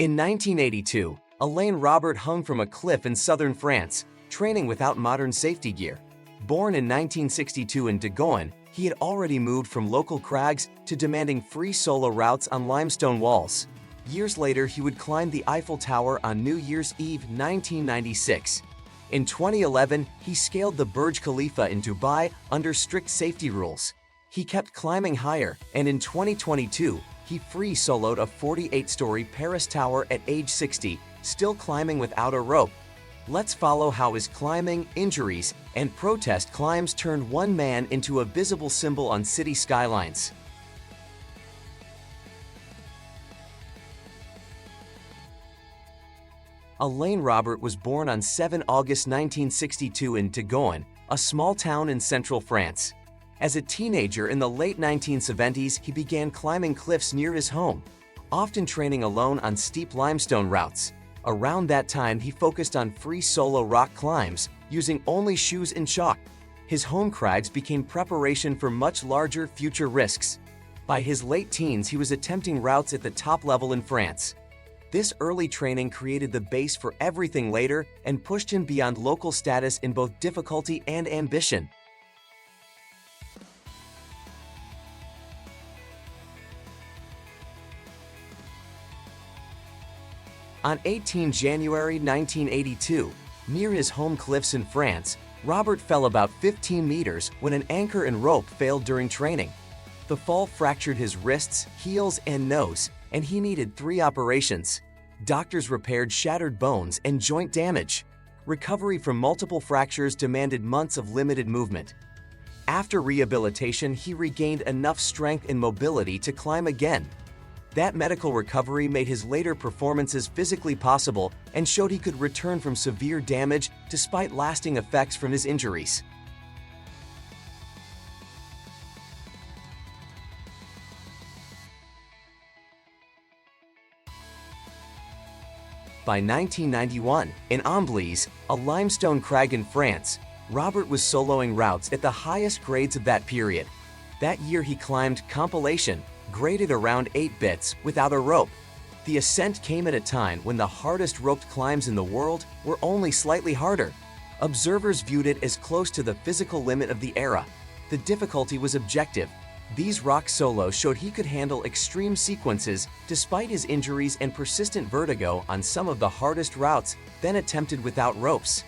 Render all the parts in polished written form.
In 1982, Alain Robert hung from a cliff in southern France, training without modern safety gear. Born in 1962 in Doha, he had already moved from local crags to demanding free solo routes on limestone walls. Years later, he would climb the Eiffel Tower on New Year's Eve 1996. In 2011, he scaled the Burj Khalifa in Dubai under strict safety rules. He kept climbing higher, and in 2022, he free soloed a 48-story Paris tower at age 60, still climbing without a rope. Let's follow how his climbing, injuries, and protest climbs turned one man into a visible symbol on city skylines. Alain Robert was born on 7 August 1962 in Doha, a small town in central France. As a teenager in the late 1970s, he began climbing cliffs near his home, often training alone on steep limestone routes. Around that time, he focused on free solo rock climbs, using only shoes and chalk. His home crags became preparation for much larger future risks. By his late teens, he was attempting routes at the top level in France. This early training created the base for everything later and pushed him beyond local status in both difficulty and ambition. On 18 January 1982, near his home cliffs in France, Robert fell about 15 meters when an anchor and rope failed during training. The fall fractured his wrists, heels, and nose, and he needed 3 operations. Doctors repaired shattered bones and joint damage. Recovery from multiple fractures demanded months of limited movement. After rehabilitation, he regained enough strength and mobility to climb again. That medical recovery made his later performances physically possible and showed he could return from severe damage despite lasting effects from his injuries. By 1991, in Amblise, a limestone crag in France, Robert was soloing routes at the highest grades of that period. That year he climbed Compilation, graded around 8 bits, without a rope. The ascent came at a time when the hardest roped climbs in the world were only slightly harder. Observers viewed it as close to the physical limit of the era. The difficulty was objective. These rock solos showed he could handle extreme sequences despite his injuries and persistent vertigo on some of the hardest routes then attempted without ropes.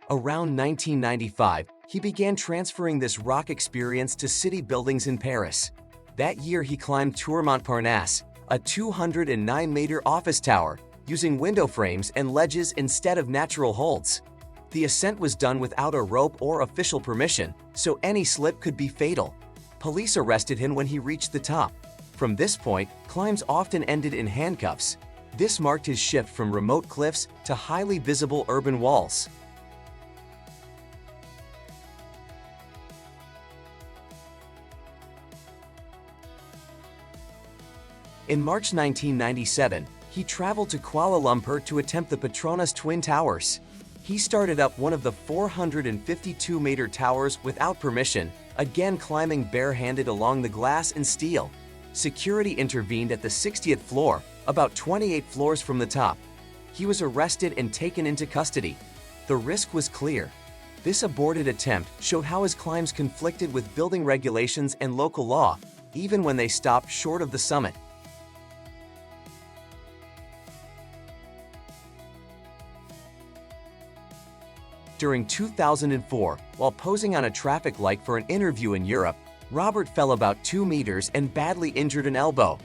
Around 1995, he began transferring this rock experience to city buildings in Paris. That year he climbed Tour Montparnasse, a 209-meter office tower, using window frames and ledges instead of natural holds. The ascent was done without a rope or official permission, so any slip could be fatal. Police arrested him when he reached the top. From this point, climbs often ended in handcuffs. This marked his shift from remote cliffs to highly visible urban walls. In March 1997, he traveled to Kuala Lumpur to attempt the Petronas Twin Towers. He started up one of the 452-meter towers without permission, again climbing barehanded along the glass and steel. Security intervened at the 60th floor, about 28 floors from the top. He was arrested and taken into custody. The risk was clear. This aborted attempt showed how his climbs conflicted with building regulations and local law, even when they stopped short of the summit. During 2004, while posing on a traffic light for an interview in Europe, Robert fell about 2 meters and badly injured an elbow.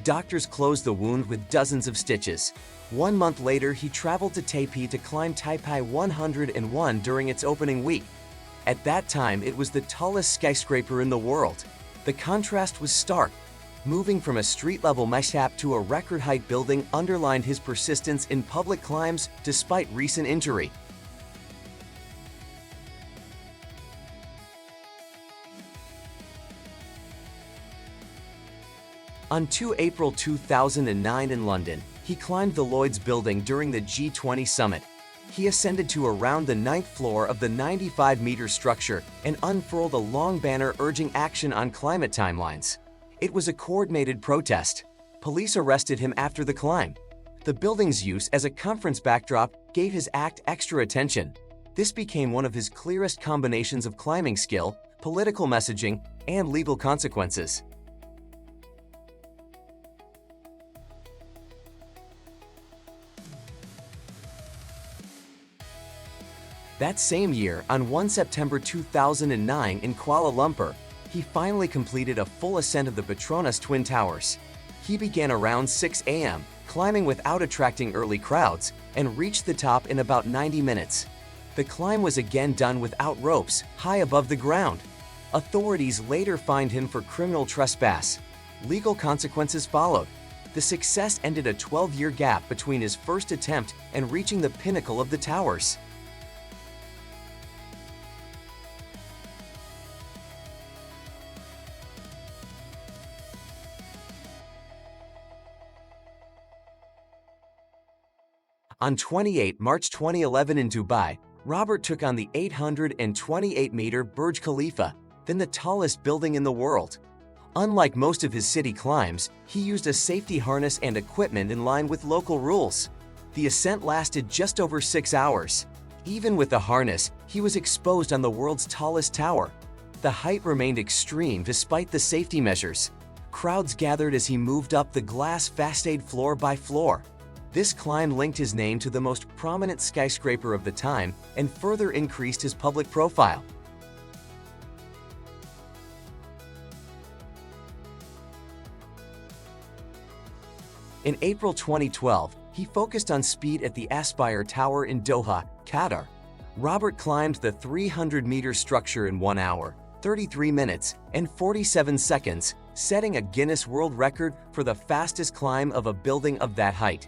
Doctors closed the wound with dozens of stitches. 1 month later, he traveled to Taipei to climb Taipei 101 during its opening week. At that time, it was the tallest skyscraper in the world. The contrast was stark. Moving from a street-level mishap to a record-height building underlined his persistence in public climbs despite recent injury. On 2 April 2009 in London, he climbed the Lloyd's building during the G20 summit. He ascended to around the 9th floor of the 95-meter structure and unfurled a long banner urging action on climate timelines. It was a coordinated protest. Police arrested him after the climb. The building's use as a conference backdrop gave his act extra attention. This became one of his clearest combinations of climbing skill, political messaging, and legal consequences. That same year, on 1 September 2009 in Kuala Lumpur, he finally completed a full ascent of the Petronas Twin Towers. He began around 6 a.m., climbing without attracting early crowds, and reached the top in about 90 minutes. The climb was again done without ropes, high above the ground. Authorities later fined him for criminal trespass. Legal consequences followed. The success ended a 12-year gap between his first attempt and reaching the pinnacle of the towers. On 28 March 2011 in Dubai, Robert took on the 828-meter Burj Khalifa, then the tallest building in the world. Unlike most of his city climbs, he used a safety harness and equipment in line with local rules. The ascent lasted just over 6 hours. Even with the harness, he was exposed on the world's tallest tower. The height remained extreme despite the safety measures. Crowds gathered as he moved up the glass facade floor by floor. This climb linked his name to the most prominent skyscraper of the time and further increased his public profile. In April 2012, he focused on speed at the Aspire Tower in Doha, Qatar. Robert climbed the 300-meter structure in 1 hour, 33 minutes, and 47 seconds, setting a Guinness World Record for the fastest climb of a building of that height.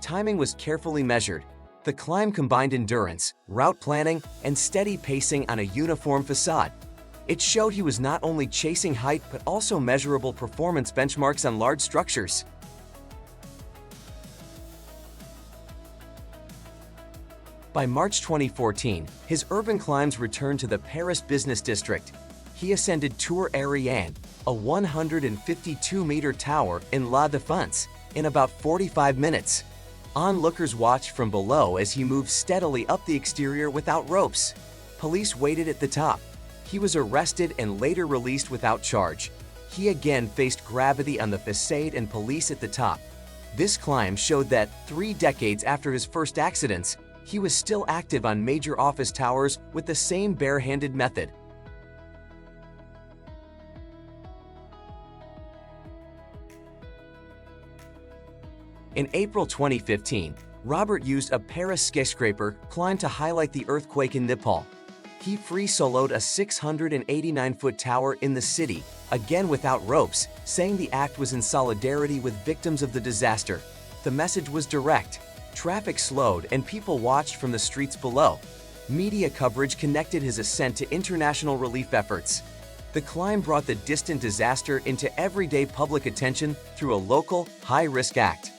Timing was carefully measured. The climb combined endurance, route planning, and steady pacing on a uniform facade. It showed he was not only chasing height but also measurable performance benchmarks on large structures. By March 2014, his urban climbs returned to the Paris business district. He ascended Tour Ariane, a 152-meter tower in La Défense, in about 45 minutes. Onlookers watched from below as he moved steadily up the exterior without ropes. Police waited at the top. He was arrested and later released without charge. He again faced gravity on the facade and police at the top. This climb showed that 3 decades after his first accidents, he was still active on major office towers with the same bare-handed method. In April 2015, Robert used a Paris skyscraper climb to highlight the earthquake in Nepal. He free-soloed a 689-foot tower in the city, again without ropes, saying the act was in solidarity with victims of the disaster. The message was direct. Traffic slowed and people watched from the streets below. Media coverage connected his ascent to international relief efforts. The climb brought the distant disaster into everyday public attention through a local, high-risk act.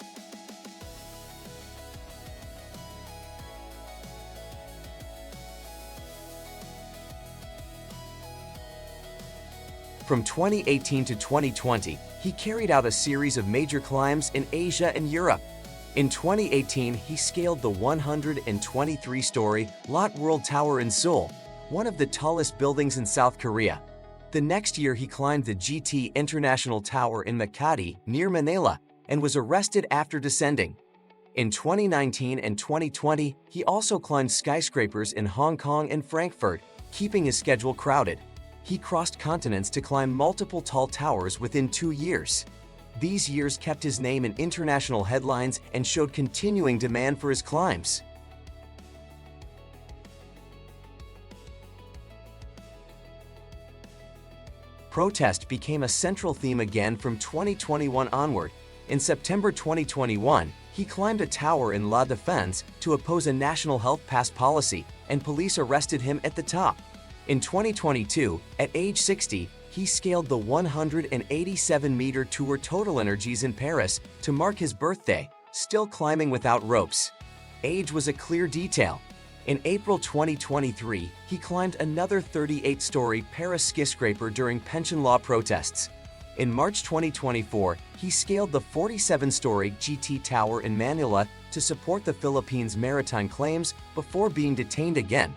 From 2018 to 2020, he carried out a series of major climbs in Asia and Europe. In 2018, he scaled the 123-story Lot World Tower in Seoul, one of the tallest buildings in South Korea. The next year, he climbed the GT International Tower in Makati, near Manila, and was arrested after descending. In 2019 and 2020, he also climbed skyscrapers in Hong Kong and Frankfurt, keeping his schedule crowded. He crossed continents to climb multiple tall towers within 2 years. These years kept his name in international headlines and showed continuing demand for his climbs. Protest became a central theme again from 2021 onward. In September 2021, he climbed a tower in La Défense to oppose a national health pass policy, and police arrested him at the top. In 2022, at age 60, he scaled the 187-meter Tour Total Energies in Paris to mark his birthday, still climbing without ropes. Age was a clear detail. In April 2023, he climbed another 38-story Paris skyscraper during pension law protests. In March 2024, he scaled the 47-story GT Tower in Manila to support the Philippines' maritime claims before being detained again.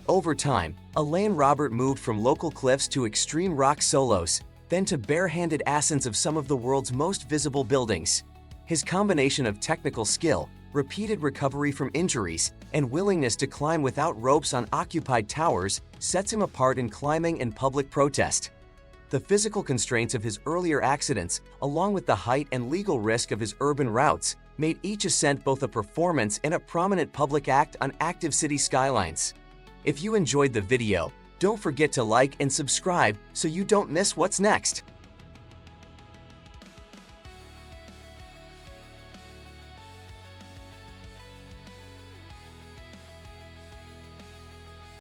Over time, Alain Robert moved from local cliffs to extreme rock solos, then to barehanded ascents of some of the world's most visible buildings. His combination of technical skill, repeated recovery from injuries, and willingness to climb without ropes on occupied towers sets him apart in climbing and public protest. The physical constraints of his earlier accidents, along with the height and legal risk of his urban routes, made each ascent both a performance and a prominent public act on active city skylines. If you enjoyed the video, don't forget to like and subscribe so you don't miss what's next.